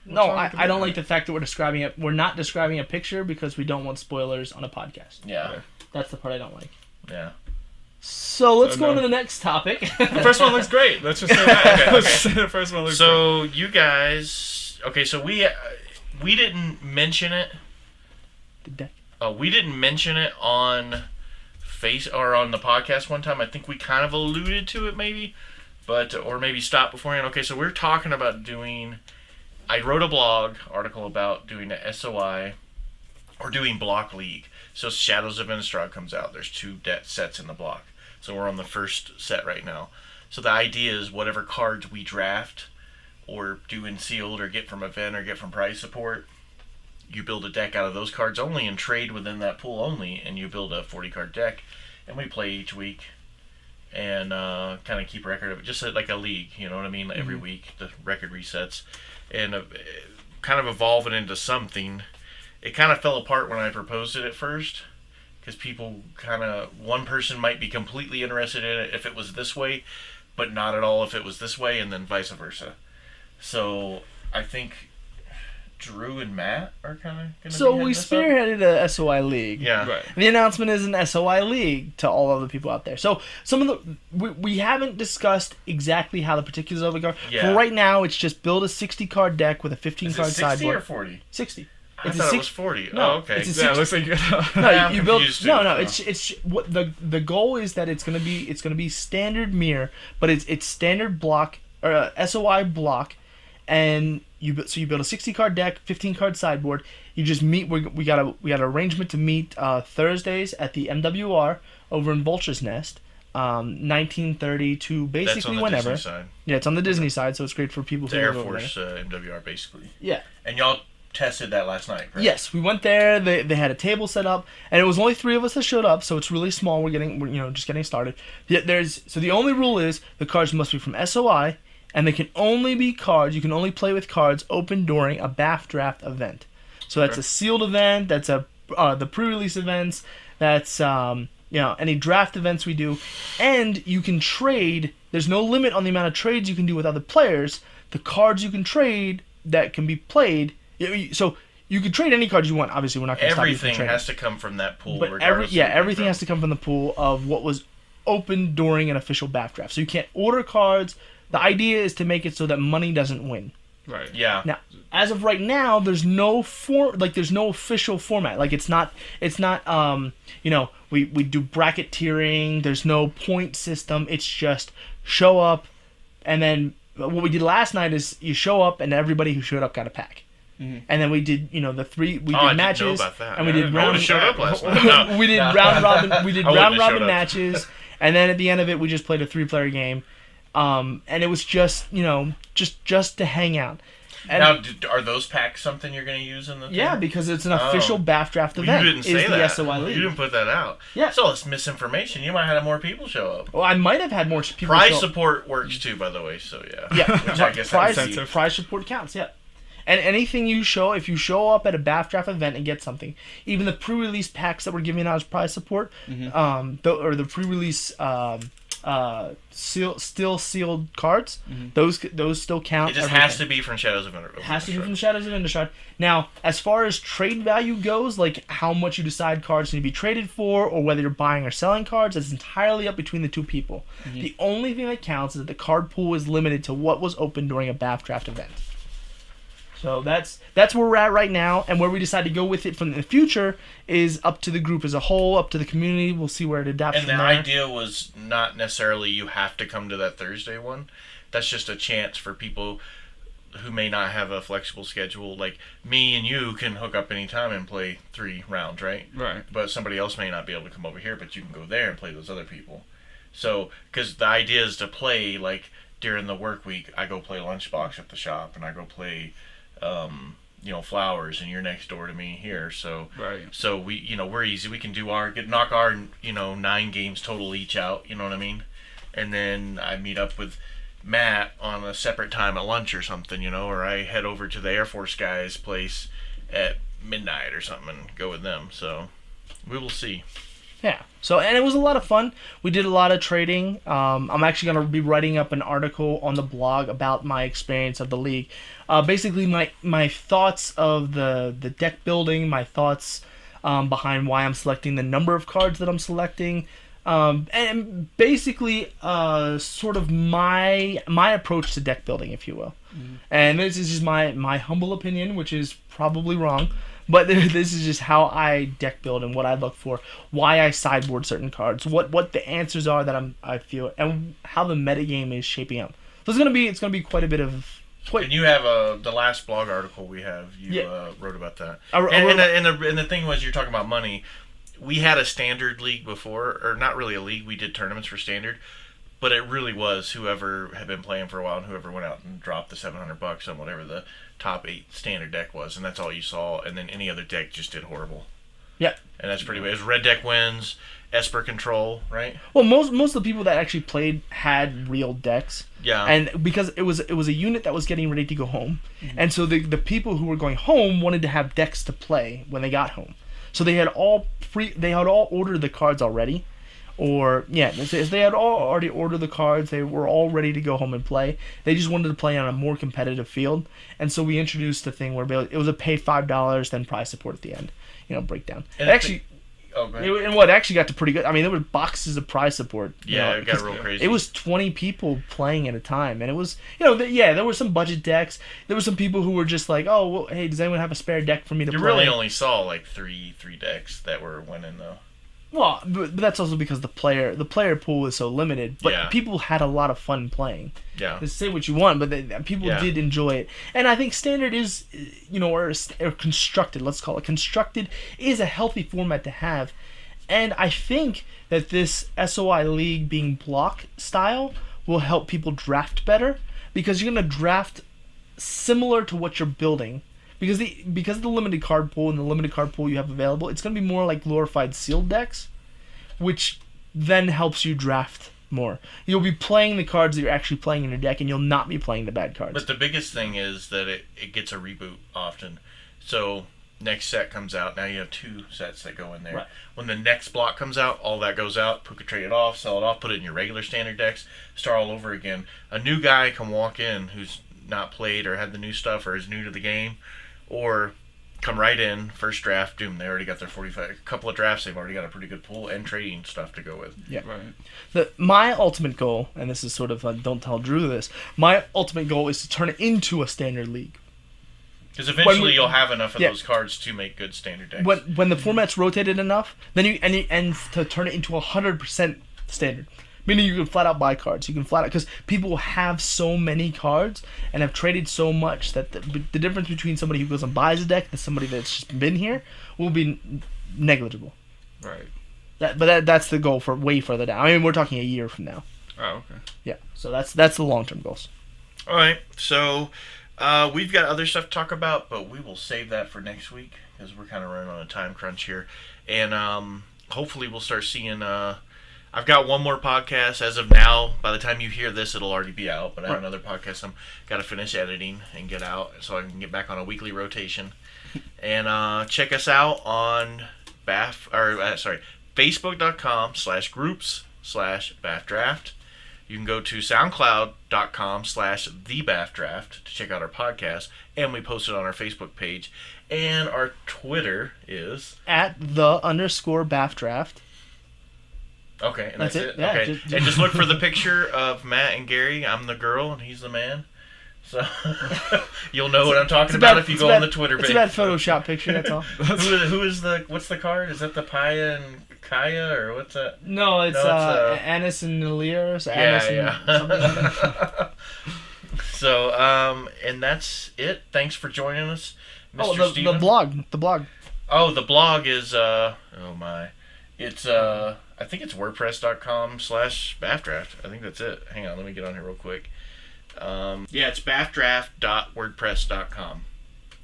No, I don't like the fact that we're describing it. We're not describing a picture because we don't want spoilers on a podcast. Yeah. That's the part I don't like. Yeah. So let's go no. on to the next topic. The first one looks great. Let's just say that. Okay. Let's say the first one looks great. So you guys, okay, so we didn't mention it. The deck. We didn't mention it on on the podcast one time. I think we kind of alluded to it maybe, or maybe stopped beforehand. Okay, so we're talking about doing. I wrote a blog article about doing a SOI or doing Block League. So Shadows of Innistrad comes out. There's 2 sets in the block. So we're on the first set right now. So the idea is whatever cards we draft or do in sealed or get from event or get from prize support, you build a deck out of those cards only and trade within that pool only, and you build a 40-card deck. And we play each week and kind of keep record of it, just like a league, you know what I mean? Every week the record resets and kind of evolve it into something. It kind of fell apart when I proposed it at first because people one person might be completely interested in it if it was this way, but not at all if it was this way, and then vice versa. So I think Drew and Matt are kind of going to So we spearheaded a SOI League. Yeah. Right. The announcement is an SOI League to all of the people out there. So some of we haven't discussed exactly how the particulars of it are. Yeah. For right now, it's just build a 60-card deck with a 15-card Is it 60 sideboard. or 40? 60. I thought it was 40. No, Oh, okay. it's a Yeah, it looks like No, I'm you build. confused No, too. no. It's what the goal is that it's gonna be standard mirror, but it's standard block or SOI block, and you build a 60-card deck, 15-card sideboard. You just meet. We got an arrangement to meet Thursdays at the MWR over in Vulture's Nest, 1930 to basically That's on the whenever. Disney side. Yeah, it's on the Disney side, so it's great for people It's who Air live over Force there. MWR basically. Yeah. And y'all tested that last night, right? Yes, we went there. They had a table set up, and it was only 3 of us that showed up, so it's really small. We're just getting started. So the only rule is the cards must be from SOI, and they can only be cards. You can only play with cards open during a BAF Draft event. So that's a sealed event. That's the pre-release events. That's any draft events we do, and you can trade. There's no limit on the amount of trades you can do with other players. The cards you can trade that can be played. So you can trade any cards you want. Obviously, we're not going to stop you from Everything trading. has to come from that pool. But everything has to come from the pool of what was open during an official BAF draft. So you can't order cards. The idea is to make it so that money doesn't win. Right. Yeah. Now, as of right now, there's no official format. Like it's not we do bracket tiering. There's no point system. It's just show up, and then what we did last night is you show up and everybody who showed up got a pack. And then we did, the 3 we did matches, I didn't know about that. and we did I round. showed up last night. No. We did round robin. We did I wouldn't round have robin showed up. matches, and then at the end of it, we just played a 3-player game, and it was just just to hang out. And Now, are those packs something you're going to use in the yeah, thing? because it's an official BAF Draft Well, event. you didn't say is that. the SOI League. You didn't put that out. Yeah. So it's misinformation. You might have had more people show up. Well, I might have had more people. Prize show up. support works too, by the way. So yeah. Yeah, Which I guess prize that's easy. prize support counts. Yeah, and anything if you show up at a BAF Draft event and get something, even the pre-release packs that we're giving out as prize support, the pre-release sealed cards, those still count. It just has to be from Shadows of Innistrad. Has to be from Shadows of Innistrad. Now, as far as trade value goes, like how much you decide cards need to be traded for, or whether you're buying or selling cards, it's entirely up between the 2 people. The only thing that counts is that the card pool is limited to what was open during a BAF Draft event. So that's where we're at right now, and where we decide to go with it from the future is up to the group as a whole, up to the community. We'll see where it adapts And from the there. idea was not necessarily you have to come to that Thursday one. That's just a chance for people who may not have a flexible schedule. Like me and you can hook up anytime and play 3 rounds, right? Right. But somebody else may not be able to come over here, but you can go there and play those other people. So, because the idea is to play, like, during the work week, I go play Lunchbox at the shop, and I go play Flowers, and you're next door to me here, so Right. so we we're easy. We can do knock our 9 games total each out, you know what I mean, and then I meet up with Matt on a separate time at lunch or something, or I head over to the Air Force guys' place at midnight or something and go with them. So we will see. Yeah. So, and it was a lot of fun. We did a lot of trading. I'm actually going to be writing up an article on the blog about my experience of the league. Basically, my thoughts of the deck building, my thoughts behind why I'm selecting the number of cards that I'm selecting, And basically, sort of my approach to deck building, if you will. Mm-hmm. And this is just my humble opinion, which is probably wrong, but this is just how I deck build and what I look for, why I sideboard certain cards, what the answers are that I feel, and how the metagame is shaping up. So it's gonna be quite a bit of. And you have the last blog article we have. You wrote about that. And the thing was, you're talking about money. We had a standard league before, or not really a league. We did tournaments for standard, but it really was whoever had been playing for a while and whoever went out and dropped the $700 on whatever the top 8 standard deck was, and that's all you saw. And then any other deck just did horrible. Yeah. And that's pretty. It was red deck wins, Esper control, right? Well, most of the people that actually played had real decks. Yeah. And because it was a unit that was getting ready to go home, and so the people who were going home wanted to have decks to play when they got home. So they had all ordered the cards already, or they had all already ordered the cards. They were all ready to go home and play. They just wanted to play on a more competitive field, and so we introduced the thing where it was a pay $5 then prize support at the end, breakdown. And actually, it actually got to pretty good. I mean, there were boxes of prize support. Yeah, it got real crazy. It was 20 people playing at a time, and it was, there were some budget decks. There were some people who were just like, oh, well, hey, does anyone have a spare deck for me to play? You really only saw like three decks that were winning though. Well, but that's also because the player pool was so limited. But people had a lot of fun playing. Yeah. Say what you want, but people did enjoy it. And I think standard is, or constructed, let's call it constructed, is a healthy format to have. And I think that this SOI League being block style will help people draft better, because you're going to draft similar to what you're building. Because of the limited card pool and the limited card pool you have available, it's going to be more like glorified sealed decks, which then helps you draft more. You'll be playing the cards that you're actually playing in your deck, and you'll not be playing the bad cards. But the biggest thing is that it gets a reboot often. So next set comes out, now you have 2 sets that go in there. Right. When the next block comes out, all that goes out, Puka trade it off, sell it off, put it in your regular standard decks, start all over again. A new guy can walk in who's not played or had the new stuff or is new to the game, or come right in, first draft, doom, they already got their 45. A couple of drafts, they've already got a pretty good pool and trading stuff to go with. Yeah. Right. My ultimate goal, and this is sort of, don't tell Drew this, my ultimate goal is to turn it into a standard league. Because eventually you'll have enough of those cards to make good standard decks. When the format's rotated enough, then you to turn it into 100% standard. Meaning you can flat out buy cards. You can flat out, because people have so many cards and have traded so much that the difference between somebody who goes and buys a deck and somebody that's just been here will be negligible. Right. That's the goal for way further down. I mean, we're talking a year from now. Oh, okay. Yeah. So that's the long-term goals. All right. So we've got other stuff to talk about, but we will save that for next week because we're kind of running on a time crunch here, and hopefully we'll start seeing. I've got one more podcast as of now. By the time you hear this, it'll already be out. But I have another podcast I'm got to finish editing and get out so I can get back on a weekly rotation. And check us out on Facebook.com/groups/BAFDraft. You can go to SoundCloud.com/TheBAFDraft to check out our podcast, and we post it on our Facebook page. And our Twitter is @the_BAFDraft. Okay, and that's it. Yeah, okay, and just look for the picture of Matt and Gary. I'm the girl, and he's the man. So you'll know what I'm talking about if you go on the Twitter page. It's a bad Photoshop picture. That's all. Who is the? What's the card? Is that the Paya and Kaya, or what's that? No, it's Anis and Nalir. Something like that. So and that's it. Thanks for joining us, Mr. Steven. The blog. Oh, the blog is it's I think it's WordPress.com/BAFDraft. I think that's it. Hang on, let me get on here real quick. It's BAFDraft.wordpress.com.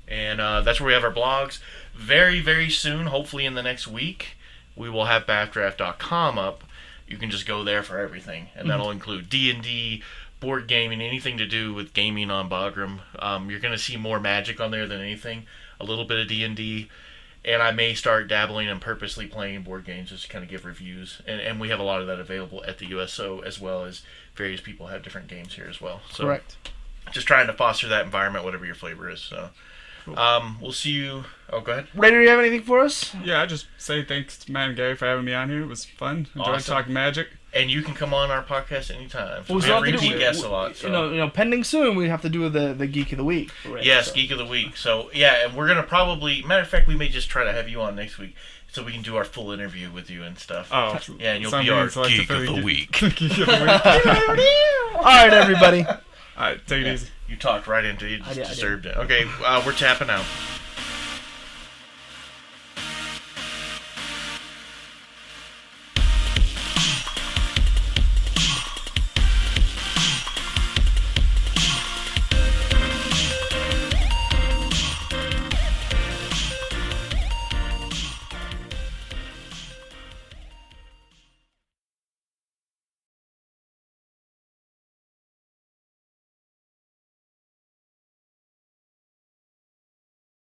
And that's where we have our blogs. Very, very soon, hopefully in the next week, we will have BAFDraft.com up. You can just go there for everything. And that'll include D&D, board gaming, anything to do with gaming on Bagram. You're going to see more Magic on there than anything. A little bit of D&D. And I may start dabbling and purposely playing board games just to kind of give reviews. And we have a lot of that available at the USO, as well as various people have different games here as well. So correct. Just trying to foster that environment, whatever your flavor is. So Cool. We'll see you. Oh, go ahead. Raider, do you have anything for us? Yeah, I just say thanks to Matt and Gary for having me on here. It was fun. Enjoyed Awesome. talking Magic. And you can come on our podcast anytime. So Well, we repeat guests a lot. So. You know, pending soon, we have to do the Geek of the Week. Yes, Geek of the Week. So, yeah, and we're going to probably... Matter of fact, we may just try to have you on next week so we can do our full interview with you and stuff. Oh. Yeah, and you'll be our Geek of the Week. Geek of the Week. All right, everybody. All right, take it easy. You talked right into it. You just deserved it. Okay, we're tapping out.